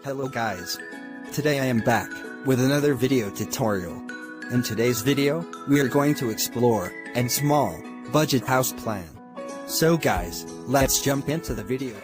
Hello guys. Today I am back with another video tutorial. In today's video, we are going to explore a small budget house plan. So guys, let's jump into the video.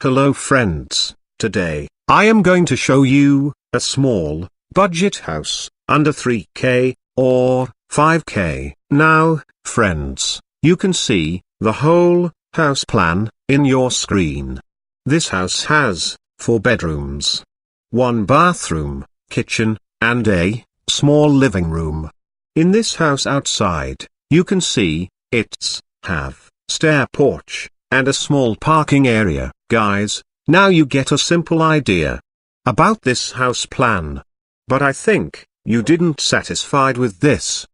Hello friends, today, I am going to show you a small budget house under 3K or 5K. Now, friends, you can see the whole house plan in your screen. This house has 4 bedrooms, 1 bathroom, kitchen, and a small living room. In this house outside, you can see it's have stair porch and a small parking area. Guys, now you get a simple idea about this house plan. But I think you didn't satisfied with this.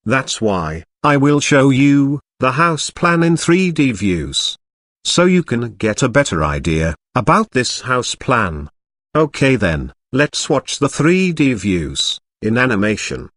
That's why I will show you the house plan in 3D views, so you can get a better idea about this house plan. Okay then, let's watch the 3D views in animation.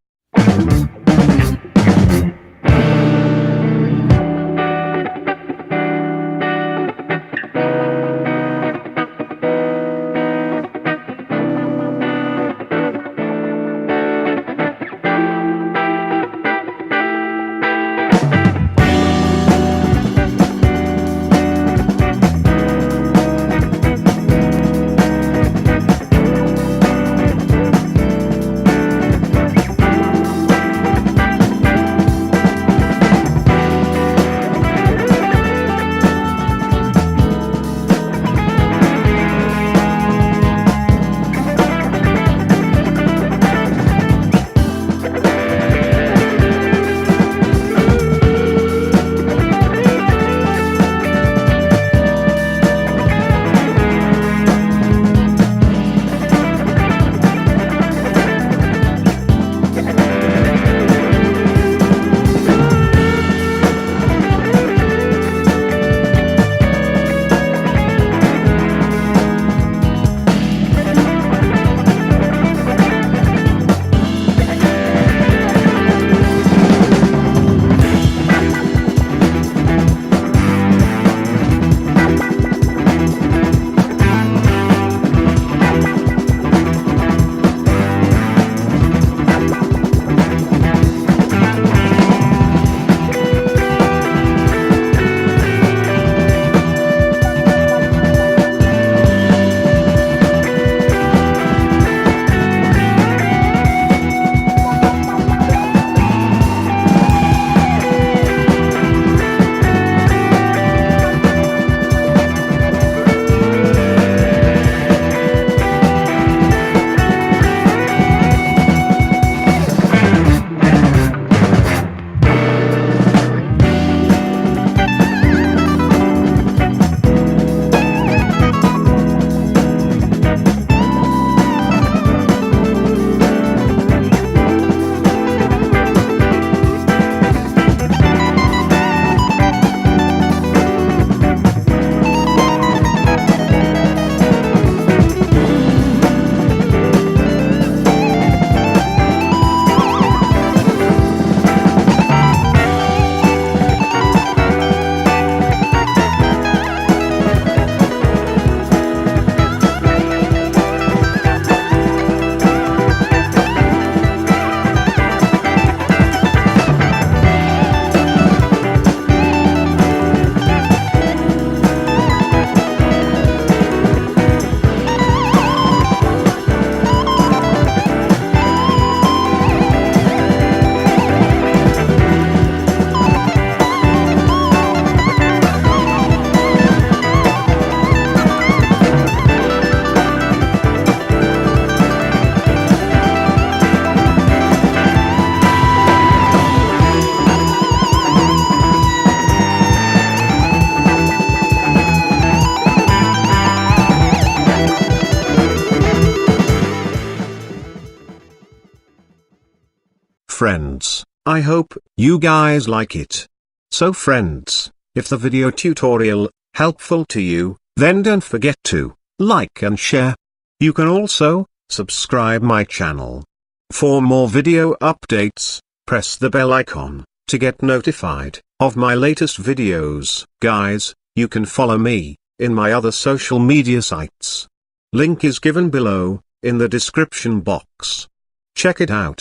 Friends, I hope you guys like it. So friends, if the video tutorial helpful to you, then don't forget to like and share. You can also subscribe my channel for more video updates. press the bell icon to get notified of my latest videos. Guys, you can follow me in my other social media sites. Link is given below in the description box. Check it out.